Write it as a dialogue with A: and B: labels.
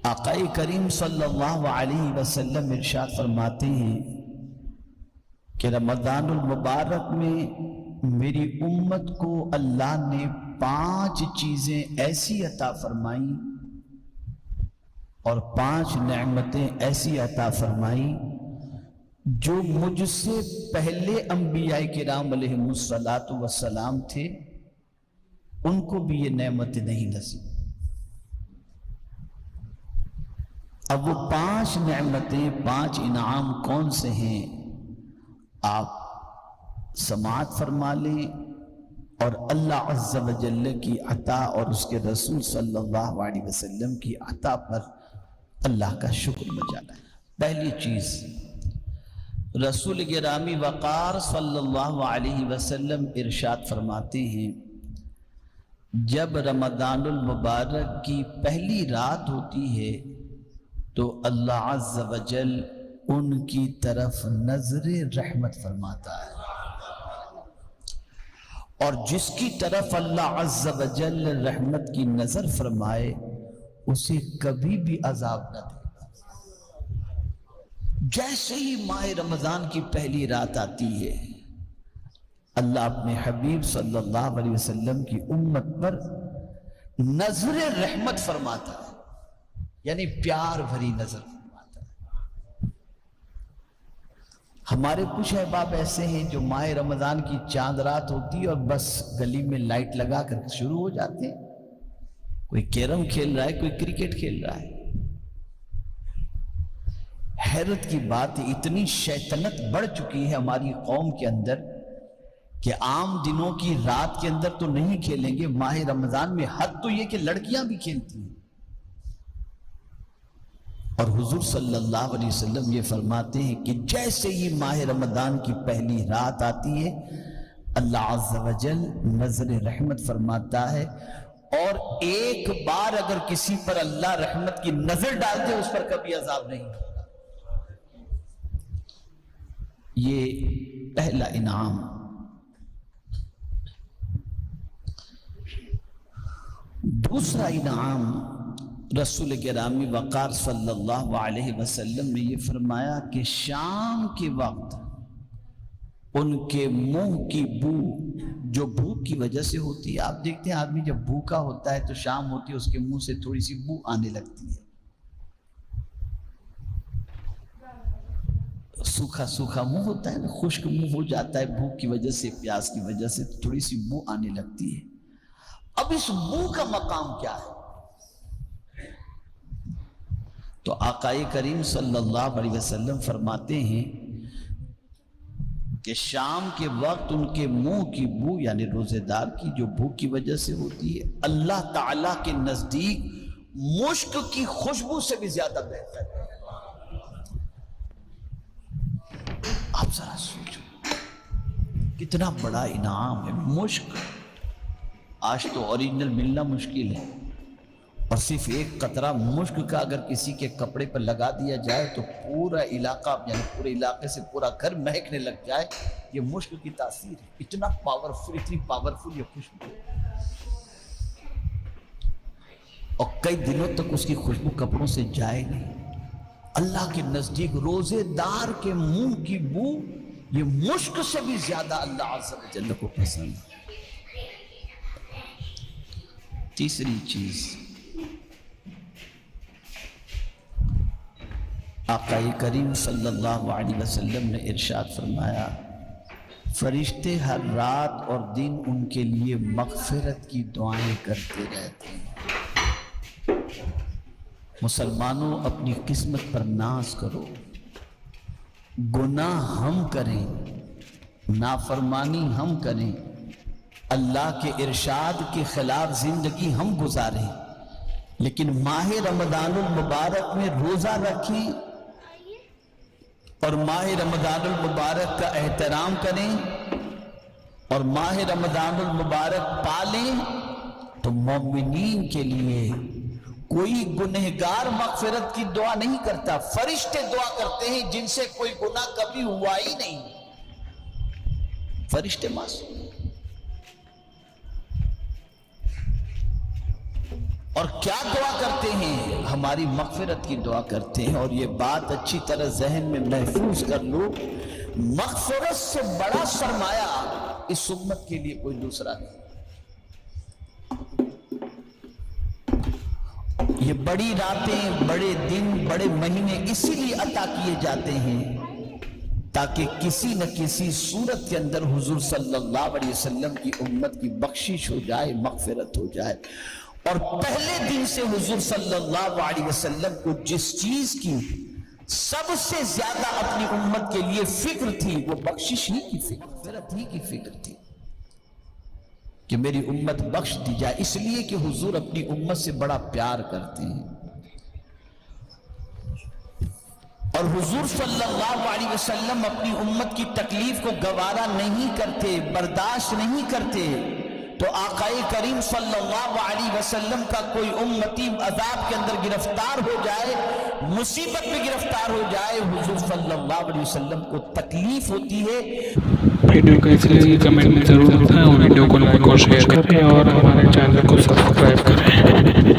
A: آقا کریم صلی اللہ علیہ وسلم ارشاد فرماتے ہیں کہ رمضان المبارک میں میری امت کو اللہ نے 5 چیزیں ایسی عطا فرمائیں اور 5 نعمتیں ایسی عطا فرمائیں جو مجھ سے پہلے انبیاء کرام علیہم الصلاۃ تھے ان کو بھی یہ نعمتیں نہیں نصیب۔ اب وہ 5 نعمتیں 5 انعام کون سے ہیں آپ سماعت فرما لیں اور اللہ عز و جل کی عطا اور اس کے رسول صلی اللہ علیہ وسلم کی عطا پر اللہ کا شکر بجا لائیں۔ پہلی چیز، رسول گرامی وقار صلی اللہ علیہ وسلم ارشاد فرماتے ہیں جب رمضان المبارک کی پہلی رات ہوتی ہے تو اللہ عز و جل ان کی طرف نظر رحمت فرماتا ہے، اور جس کی طرف اللہ عز و جل رحمت کی نظر فرمائے اسے کبھی بھی عذاب نہ دے۔ جیسے ہی ماہ رمضان کی پہلی رات آتی ہے اللہ اپنے حبیب صلی اللہ علیہ وسلم کی امت پر نظر رحمت فرماتا ہے، یعنی پیار بھری نظر فرماتا ہے۔ ہمارے کچھ احباب ایسے ہیں جو ماہ رمضان کی چاند رات ہوتی ہے اور بس گلی میں لائٹ لگا کر شروع ہو جاتے ہیں، کوئی کیرم کھیل رہا ہے، کوئی کرکٹ کھیل رہا ہے۔ حیرت کی بات ہے، اتنی شیطنت بڑھ چکی ہے ہماری قوم کے اندر کہ عام دنوں کی رات کے اندر تو نہیں کھیلیں گے، ماہ رمضان میں حد تو یہ کہ لڑکیاں بھی کھیلتی ہیں۔ اور حضور صلی اللہ علیہ وسلم یہ فرماتے ہیں کہ جیسے ہی ماہ رمضان کی پہلی رات آتی ہے اللہ عز و جل نظر رحمت فرماتا ہے، اور ایک بار اگر کسی پر اللہ رحمت کی نظر ڈال دے اس پر کبھی عذاب نہیں ہوگا۔ یہ پہلا انعام۔ دوسرا انعام، رسول گرامی وقار صلی اللہ علیہ وسلم نے یہ فرمایا کہ شام کے وقت ان کے منہ کی بو جو بھوک کی وجہ سے ہوتی ہے، آپ دیکھتے ہیں آدمی جب بھوکا ہوتا ہے تو شام ہوتی ہے اس کے منہ سے تھوڑی سی بو آنے لگتی ہے، سوکھا سوکھا منہ ہوتا ہے، خشک منہ ہو جاتا ہے بھوک کی وجہ سے، پیاس کی وجہ سے تھوڑی سی بو آنے لگتی ہے۔ اب اس بو کا مقام کیا ہے؟ تو آقا کریم صلی اللہ علیہ وسلم فرماتے ہیں کہ شام کے وقت ان کے منہ کی بو، یعنی روزے دار کی جو بھوک کی وجہ سے ہوتی ہے، اللہ تعالیٰ کے نزدیک مشک کی خوشبو سے بھی زیادہ بہتر ہے۔ آپ ذرا سوچو کتنا بڑا انعام ہے مشک۔ آج تو اوریجنل ملنا مشکل ہے، اور صرف ایک قطرہ مشک کا اگر کسی کے کپڑے پر لگا دیا جائے تو پورا علاقہ، یعنی پورے علاقے سے پورا گھر مہکنے لگ جائے۔ یہ مشک کی تاثیر ہے، اتنا پاورفل، اتنی پاورفل یہ خوشبو، اور کئی دنوں تک اس کی خوشبو کپڑوں سے جائے نہیں۔ اللہ کے نزدیک روزے دار کے منہ کی بو یہ مشک سے بھی زیادہ اللہ عز و جل کو پسند ہے۔ تیسری چیز، آقا کریم صلی اللہ علیہ وسلم نے ارشاد فرمایا فرشتے ہر رات اور دن ان کے لیے مغفرت کی دعائیں کرتے رہتے ہیں۔ مسلمانوں اپنی قسمت پر ناز کرو، گناہ ہم کریں، نافرمانی ہم کریں، اللہ کے ارشاد کے خلاف زندگی ہم گزاریں، لیکن ماہ رمضان المبارک میں روزہ رکھیں اور ماہ رمضان المبارک کا احترام کریں اور ماہ رمضان المبارک پالیں، تو مومنین کے لیے کوئی گنہگار مغفرت کی دعا نہیں کرتا، فرشتے دعا کرتے ہیں جن سے کوئی گناہ کبھی ہوا ہی نہیں، فرشتے معصوم۔ اور کیا دعا کرتے ہیں؟ ہماری مغفرت کی دعا کرتے ہیں. اور یہ بات اچھی طرح ذہن میں محفوظ کر لو، مغفرت سے بڑا سرمایہ اس امت کے لیے کوئی دوسرا نہیں. یہ بڑی راتیں، بڑے دن، بڑے مہینے اسی لیے عطا کیے جاتے ہیں تاکہ کسی نہ کسی صورت کے اندر حضور صلی اللہ علیہ وسلم کی امت کی بخشش ہو جائے، مغفرت ہو جائے. اور پہلے دن سے حضور صلی اللہ علیہ وسلم کو جس چیز کی سب سے زیادہ اپنی امت کے لیے فکر تھی وہ بخشش ہی کی فکر، مغفرت ہی کی فکر تھی کہ میری امت بخش دی جائے. اس لیے کہ حضور اپنی امت سے بڑا پیار کرتے ہیں. اور حضور صلی اللہ علیہ وسلم اپنی امت کی تکلیف کو گوارا نہیں کرتے، برداشت نہیں کرتے. تو آقا کریم صلی اللہ علیہ وسلم کا کوئی امتی عذاب کے اندر گرفتار ہو جائے، مصیبت میں گرفتار ہو جائے، حضور صلی اللہ علیہ وسلم کو تکلیف ہوتی ہے.
B: ویڈیو کیسی لگی کمنٹ میں ضرور بتائیں، اور ویڈیو کو لائک اور شیئر کریں اور ہمارے چینل کو سبسکرائب کریں.